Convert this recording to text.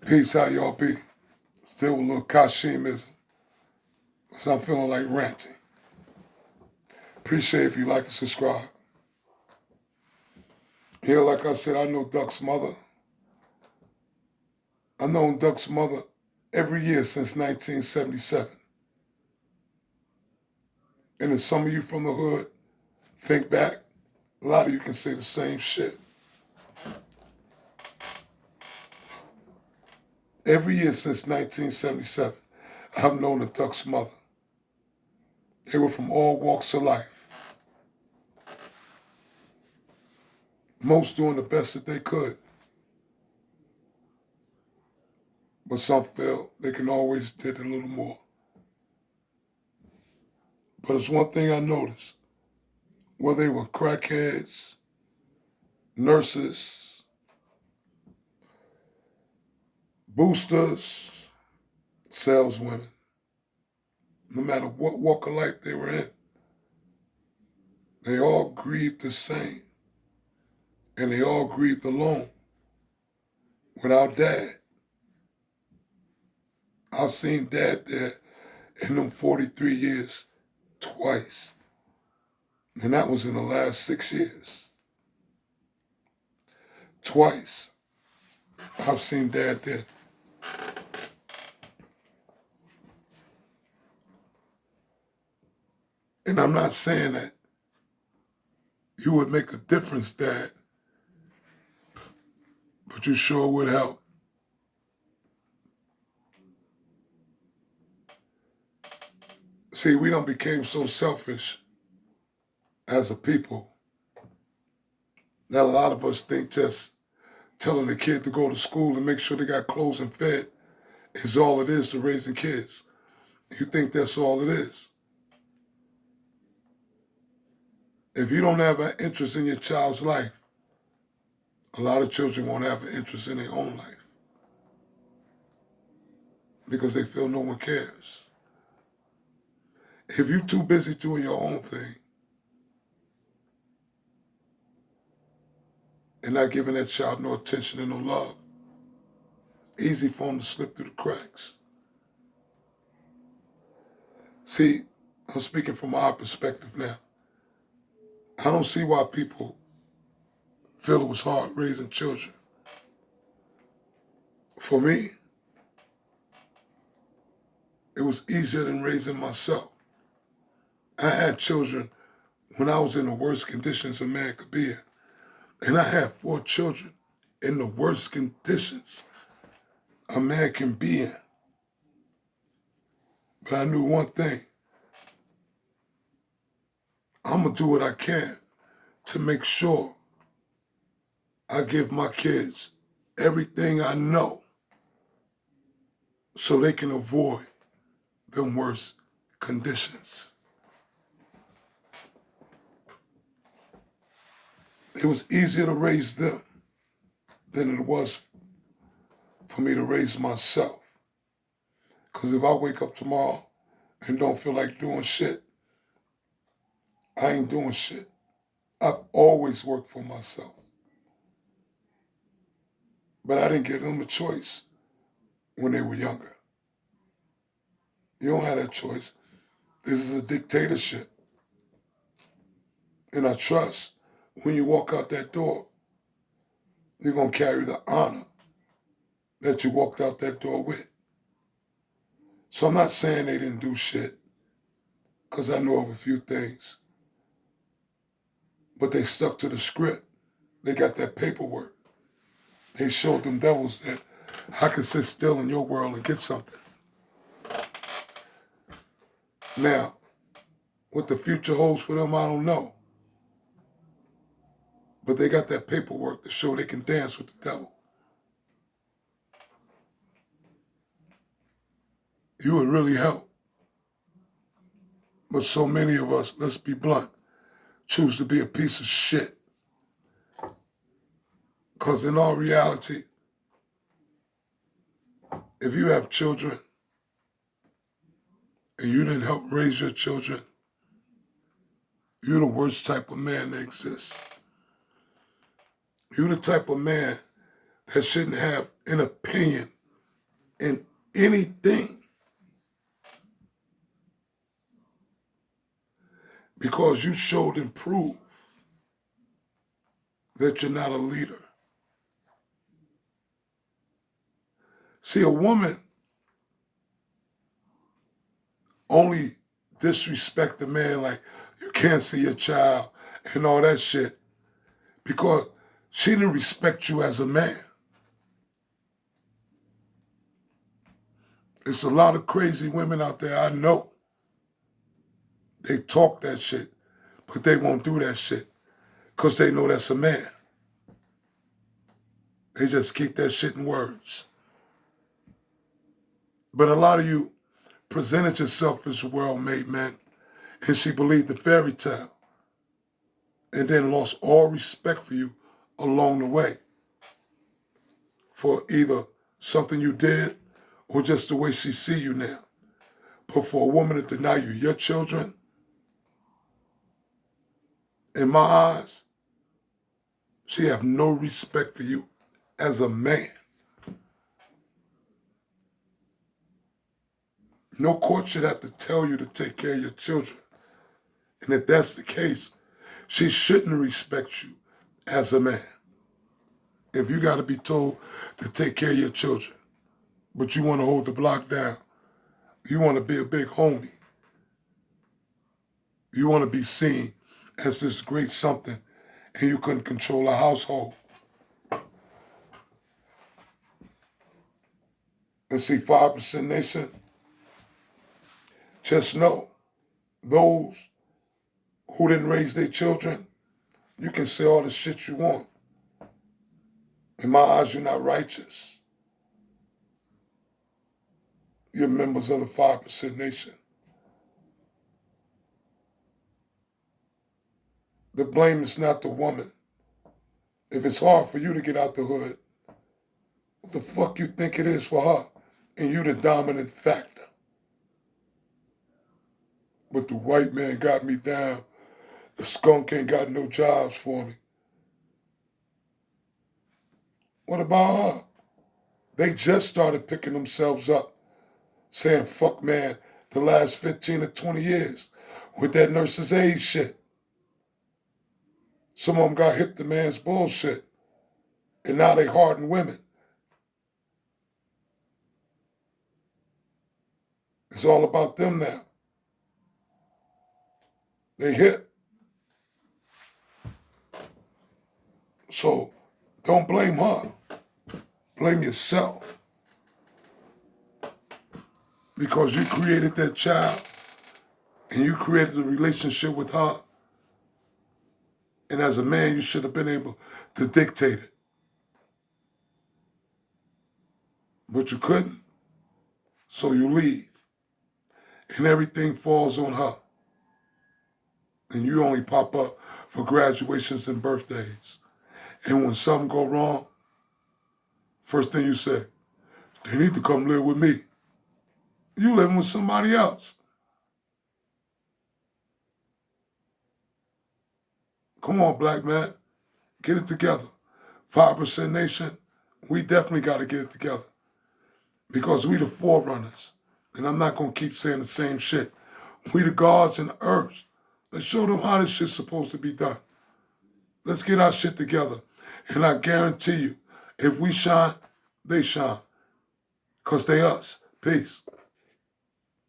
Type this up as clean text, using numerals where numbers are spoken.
Peace, how y'all be? Still with a little Kashimism, so I'm feeling like ranting. Appreciate if you like and subscribe. Here, like I said, I know Duck's mother. I've known Duck's mother every year since 1977. And if some of you from the hood think back, a lot of you can say the same shit. Every year since 1977, I've known the Duck's mother. They were from all walks of life. Most doing the best that they could. But some feel they can always did a little more. But it's one thing I noticed. Whether they were crackheads, nurses, boosters, saleswomen, no matter what walk of life they were in, they all grieved the same. And they all grieved alone without dad. I've seen dad there in them 43 years twice. And that was in the last 6 years. Twice. I've seen dad there. And I'm not saying that you would make a difference, dad, but you sure would help. See, we done became so selfish as a people that a lot of us think just telling the kid to go to school and make sure they got clothes and fed is all it is to raising kids. You think that's all it is. If you don't have an interest in your child's life, a lot of children won't have an interest in their own life because they feel no one cares. If you're too busy doing your own thing and not giving that child no attention and no love, it's easy for them to slip through the cracks. See, I'm speaking from our perspective now. I don't see why people feel it was hard raising children. For me, it was easier than raising myself. I had children when I was in the worst conditions a man could be in. And I had 4 children in the worst conditions a man can be in. But I knew one thing. I'm going to do what I can to make sure I give my kids everything I know so they can avoid them worst conditions. It was easier to raise them than it was for me to raise myself. Because if I wake up tomorrow and don't feel like doing shit, I ain't doing shit. I've always worked for myself. But I didn't give them a choice when they were younger. You don't have that choice. This is a dictatorship. And I trust when you walk out that door, you're going to carry the honor that you walked out that door with. So I'm not saying they didn't do shit, because I know of a few things. But they stuck to the script. They got that paperwork. They showed them devils that I can sit still in your world and get something. Now, what the future holds for them, I don't know. But they got that paperwork to show they can dance with the devil. You would really help. But so many of us, let's be blunt, choose to be a piece of shit. Because in all reality, if you have children and you didn't help raise your children, you're the worst type of man that exists. You're the type of man that shouldn't have an opinion in anything because you showed and proved that you're not a leader. See, a woman only disrespect the man like you can't see your child and all that shit because she didn't respect you as a man. There's a lot of crazy women out there I know. They talk that shit, but they won't do that shit because they know that's a man. They just keep that shit in words. But a lot of you presented yourself as a well-made man, and she believed the fairy tale and then lost all respect for you along the way for either something you did or just the way she see you now. But for a woman to deny you your children, in my eyes, she have no respect for you as a man. No court should have to tell you to take care of your children. And if that's the case, she shouldn't respect you as a man. If you got to be told to take care of your children, but you want to hold the block down, you want to be a big homie, you want to be seen as this great something, and you couldn't control a household. And see, 5% Nation, just know, those who didn't raise their children, you can say all the shit you want. In my eyes, you're not righteous. You're members of the 5% Nation. The blame is not the woman. If it's hard for you to get out the hood, what the fuck you think it is for her? And you the dominant factor. But the white man got me down. The skunk ain't got no jobs for me. What about her? They just started picking themselves up, saying, fuck man, the last 15 or 20 years with that nurse's aid shit. Some of them got hip to man's bullshit. And now they harden women. It's all about them now. They hit. So don't blame her. Blame yourself. Because you created that child and you created a relationship with her. And as a man, you should have been able to dictate it. But you couldn't. So you leave. And everything falls on her. And you only pop up for graduations and birthdays. And when something go wrong, first thing you say, they need to come live with me. You living with somebody else. Come on, black man. Get it together. 5% Nation, we definitely got to get it together. Because we the forerunners. And I'm not going to keep saying the same shit. We the gods in the earth. Let's show them how this shit's supposed to be done. Let's get our shit together. And I guarantee you, if we shine, they shine. Because they us. Peace.